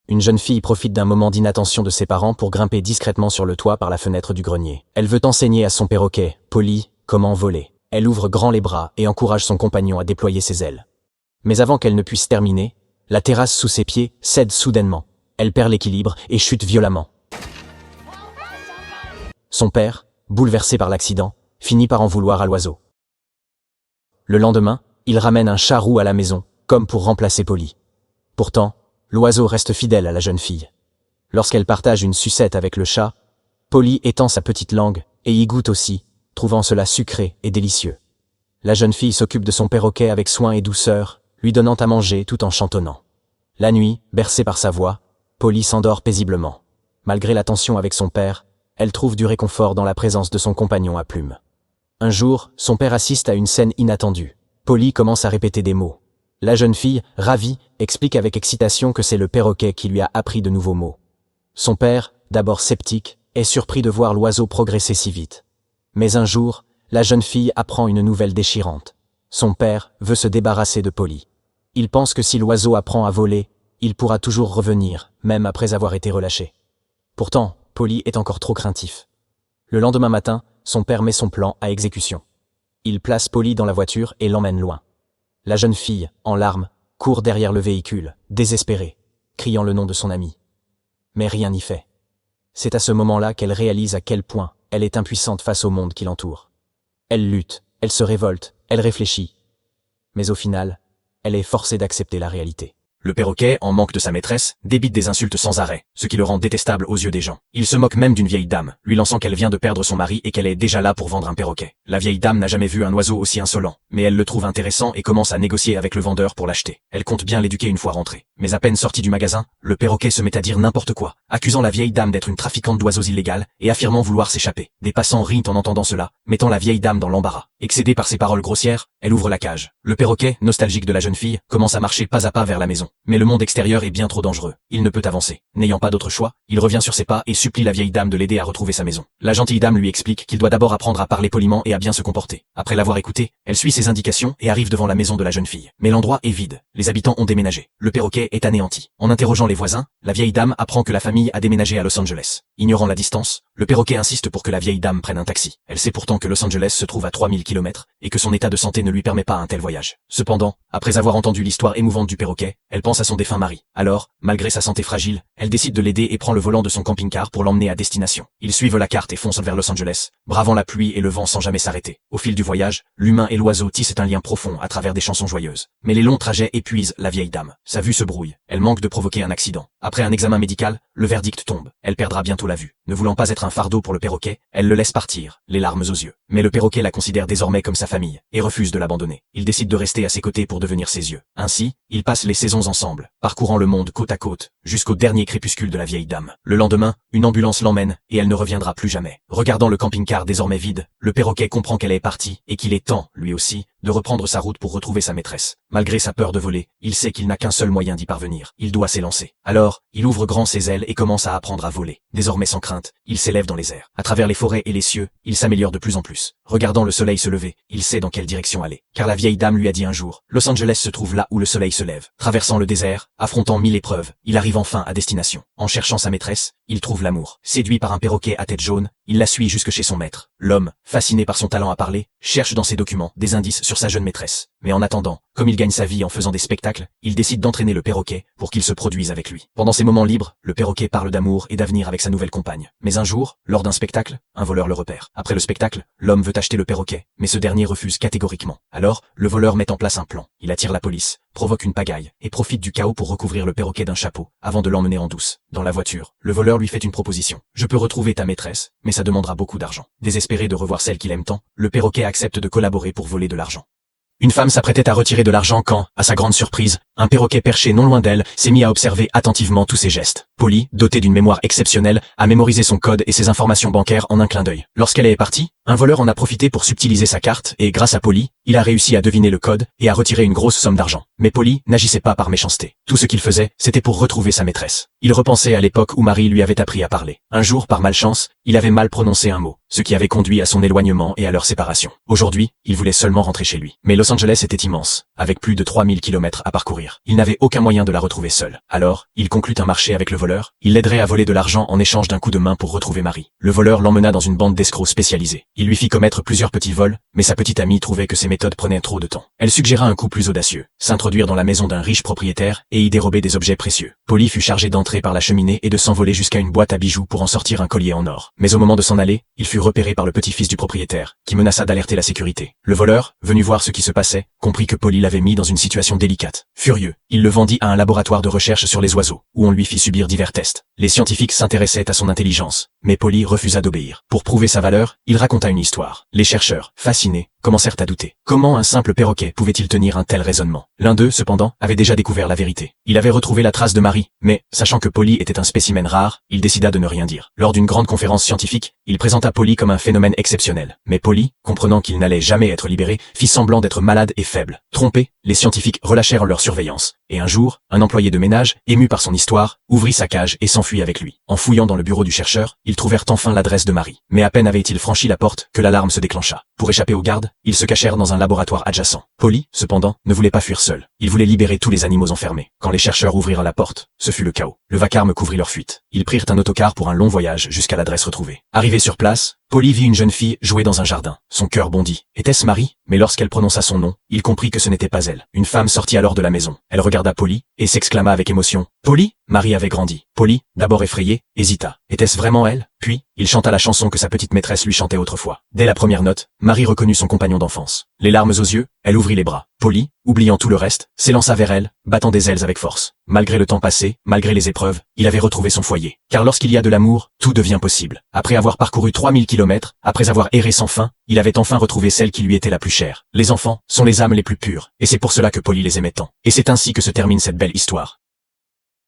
Une jeune fille profite d'un moment d'inattention de ses parents pour grimper discrètement sur le toit par la fenêtre du grenier. Elle veut enseigner à son perroquet, Polly, comment voler. Elle ouvre grand les bras et encourage son compagnon à déployer ses ailes. Mais avant qu'elle ne puisse terminer, la terrasse sous ses pieds cède soudainement. Elle perd l'équilibre et chute violemment. Son père, bouleversé par l'accident, finit par en vouloir à l'oiseau. Le lendemain, il ramène un chat-roux à la maison, comme pour remplacer Polly. Pourtant, l'oiseau reste fidèle à la jeune fille. Lorsqu'elle partage une sucette avec le chat, Polly étend sa petite langue et y goûte aussi, trouvant cela sucré et délicieux. La jeune fille s'occupe de son perroquet avec soin et douceur, lui donnant à manger tout en chantonnant. La nuit, bercée par sa voix, Polly s'endort paisiblement. Malgré la tension avec son père, elle trouve du réconfort dans la présence de son compagnon à plumes. Un jour, son père assiste à une scène inattendue. Polly commence à répéter des mots. La jeune fille, ravie, explique avec excitation que c'est le perroquet qui lui a appris de nouveaux mots. Son père, d'abord sceptique, est surpris de voir l'oiseau progresser si vite. Mais un jour, la jeune fille apprend une nouvelle déchirante. Son père veut se débarrasser de Polly. Il pense que si l'oiseau apprend à voler, il pourra toujours revenir, même après avoir été relâché. Pourtant, Polly est encore trop craintif. Le lendemain matin, son père met son plan à exécution. Il place Polly dans la voiture et l'emmène loin. La jeune fille, en larmes, court derrière le véhicule, désespérée, criant le nom de son ami. Mais rien n'y fait. C'est à ce moment-là qu'elle réalise à quel point elle est impuissante face au monde qui l'entoure. Elle lutte, elle se révolte, elle réfléchit. Mais au final, elle est forcée d'accepter la réalité. Le perroquet, en manque de sa maîtresse, débite des insultes sans arrêt, ce qui le rend détestable aux yeux des gens. Il se moque même d'une vieille dame, lui lançant qu'elle vient de perdre son mari et qu'elle est déjà là pour vendre un perroquet. La vieille dame n'a jamais vu un oiseau aussi insolent, mais elle le trouve intéressant et commence à négocier avec le vendeur pour l'acheter. Elle compte bien l'éduquer une fois rentrée. Mais à peine sorti du magasin, le perroquet se met à dire n'importe quoi, accusant la vieille dame d'être une trafiquante d'oiseaux illégale et affirmant vouloir s'échapper. Des passants rient en entendant cela, mettant la vieille dame dans l'embarras. Excédée par ces paroles grossières, elle ouvre la cage. Le perroquet, nostalgique de la jeune fille, commence à marcher pas à pas vers la maison. Mais le monde extérieur est bien trop dangereux. Il ne peut avancer. N'ayant pas d'autre choix, il revient sur ses pas et supplie la vieille dame de l'aider à retrouver sa maison. La gentille dame lui explique qu'il doit d'abord apprendre à parler poliment et à bien se comporter. Après l'avoir écouté, elle suit ses indications et arrive devant la maison de la jeune fille. Mais l'endroit est vide. Les habitants ont déménagé. Le perroquet est anéanti. En interrogeant les voisins, la vieille dame apprend que la famille a déménagé à Los Angeles. Ignorant la distance, le perroquet insiste pour que la vieille dame prenne un taxi. Elle sait pourtant que Los Angeles se trouve à 3000 km et que son état de santé ne lui permet pas un tel voyage. Cependant, après avoir entendu l'histoire émouvante du perroquet, elle pense à son défunt mari. Alors, malgré sa santé fragile, elle décide de l'aider et prend le volant de son camping-car pour l'emmener à destination. Ils suivent la carte et foncent vers Los Angeles, bravant la pluie et le vent sans jamais s'arrêter. Au fil du voyage, l'humain et l'oiseau tissent un lien profond à travers des chansons joyeuses. Mais les longs trajets épuisent la vieille dame. Sa vue se brouille. Elle manque de provoquer un accident. Après un examen médical, le verdict tombe. Elle perdra bientôt la vue. Ne voulant pas être un fardeau pour le perroquet, elle le laisse partir, les larmes aux yeux. Mais le perroquet la considère désormais comme sa famille, et refuse de l'abandonner. Il décide de rester à ses côtés pour devenir ses yeux. Ainsi, ils passent les saisons ensemble, parcourant le monde côte à côte, jusqu'au dernier crépuscule de la vieille dame. Le lendemain, une ambulance l'emmène, et elle ne reviendra plus jamais. Regardant le camping-car désormais vide, le perroquet comprend qu'elle est partie, et qu'il est temps, lui aussi, de reprendre sa route pour retrouver sa maîtresse. Malgré sa peur de voler, il sait qu'il n'a qu'un seul moyen d'y parvenir. Il doit s'élancer. Alors, il ouvre grand ses ailes et commence à apprendre à voler. Désormais sans crainte, il s'élève dans les airs. À travers les forêts et les cieux, il s'améliore de plus en plus. Regardant le soleil se lever, il sait dans quelle direction aller. Car la vieille dame lui a dit un jour, Los Angeles se trouve là où le soleil se lève. Traversant le désert, affrontant 1000 épreuves, il arrive enfin à destination. En cherchant sa maîtresse, il trouve l'amour. Séduit par un perroquet à tête jaune, il la suit jusque chez son maître. L'homme, fasciné par son talent à parler, cherche dans ses documents des indices sur sa jeune maîtresse. Mais en attendant, comme il gagne sa vie en faisant des spectacles, il décide d'entraîner le perroquet pour qu'il se produise avec lui. Pendant ses moments libres, le perroquet parle d'amour et d'avenir avec sa nouvelle compagne. Mais un jour, lors d'un spectacle, un voleur le repère. Après le spectacle, l'homme veut acheter le perroquet, mais ce dernier refuse catégoriquement. Alors, le voleur met en place un plan. Il attire la police, provoque une pagaille, et profite du chaos pour recouvrir le perroquet d'un chapeau, avant de l'emmener en douce. Dans la voiture, le voleur lui fait une proposition. Je peux retrouver ta maîtresse, mais ça demandera beaucoup d'argent. Désespéré de revoir celle qu'il aime tant, le perroquet accepte de collaborer pour voler de l'argent. Une femme s'apprêtait à retirer de l'argent quand, à sa grande surprise, un perroquet perché non loin d'elle s'est mis à observer attentivement tous ses gestes. Polly, dotée d'une mémoire exceptionnelle, a mémorisé son code et ses informations bancaires en un clin d'œil. Lorsqu'elle est partie, Un voleur en a profité pour subtiliser sa carte et, grâce à Polly, il a réussi à deviner le code et à retirer une grosse somme d'argent. Mais Polly n'agissait pas par méchanceté. Tout ce qu'il faisait, c'était pour retrouver sa maîtresse. Il repensait à l'époque où Marie lui avait appris à parler. Un jour, par malchance, il avait mal prononcé un mot, ce qui avait conduit à son éloignement et à leur séparation. Aujourd'hui, il voulait seulement rentrer chez lui. Mais Los Angeles était immense, avec plus de 3000 kilomètres à parcourir. Il n'avait aucun moyen de la retrouver seul. Alors, il conclut un marché avec le voleur. Il l'aiderait à voler de l'argent en échange d'un coup de main pour retrouver Marie. Le voleur l'emmena dans une bande d'escrocs spécialisés. Il lui fit commettre plusieurs petits vols, mais sa petite amie trouvait que ses méthodes prenaient trop de temps. Elle suggéra un coup plus audacieux, s'introduire dans la maison d'un riche propriétaire et y dérober des objets précieux. Polly fut chargé d'entrer par la cheminée et de s'envoler jusqu'à une boîte à bijoux pour en sortir un collier en or. Mais au moment de s'en aller, il fut repéré par le petit-fils du propriétaire, qui menaça d'alerter la sécurité. Le voleur, venu voir ce qui se passait, comprit que Polly l'avait mis dans une situation délicate. Furieux, il le vendit à un laboratoire de recherche sur les oiseaux, où on lui fit subir divers tests. Les scientifiques s'intéressaient à son intelligence, mais Polly refusa d'obéir. Pour prouver sa valeur, il raconta une histoire. Les chercheurs, fascinés, commencèrent à douter. Comment un simple perroquet pouvait-il tenir un tel raisonnement? L'un d'eux, cependant, avait déjà découvert la vérité. Il avait retrouvé la trace de Marie, mais, sachant que Polly était un spécimen rare, il décida de ne rien dire. Lors d'une grande conférence scientifique, il présenta Polly comme un phénomène exceptionnel. Mais Polly, comprenant qu'il n'allait jamais être libéré, fit semblant d'être malade et faible. Trompés, les scientifiques relâchèrent leur surveillance. Et un jour, un employé de ménage, ému par son histoire, ouvrit sa cage et s'enfuit avec lui. En fouillant dans le bureau du chercheur, ils trouvèrent enfin l'adresse de Marie. Mais à peine avait-il franchi la porte que l'alarme se déclencha. Pour échapper aux gardes, ils se cachèrent dans un laboratoire adjacent. Polly, cependant, ne voulait pas fuir seul. Il voulait libérer tous les animaux enfermés. Quand les chercheurs ouvrirent la porte, ce fut le chaos. Le vacarme couvrit leur fuite. Ils prirent un autocar pour un long voyage jusqu'à l'adresse retrouvée. Arrivé sur place, Polly vit une jeune fille jouer dans un jardin. Son cœur bondit. Était-ce Marie? Mais lorsqu'elle prononça son nom, il comprit que ce n'était pas elle. Une femme sortit alors de la maison. Elle regarda Polly et s'exclama avec émotion. Polly? Marie avait grandi. Polly, d'abord effrayée, hésita. Était-ce vraiment elle? Puis, il chanta la chanson que sa petite maîtresse lui chantait autrefois. Dès la première note, Marie reconnut son compagnon d'enfance. Les larmes aux yeux, elle ouvrit les bras. Polly, oubliant tout le reste, s'élança vers elle, battant des ailes avec force. Malgré le temps passé, malgré les épreuves, il avait retrouvé son foyer. Car lorsqu'il y a de l'amour, tout devient possible. Après avoir parcouru 3000 kilomètres, après avoir erré sans fin, il avait enfin retrouvé celle qui lui était la plus chère. Les enfants sont les âmes les plus pures, et c'est pour cela que Polly les aimait tant. Et c'est ainsi que se termine cette belle histoire.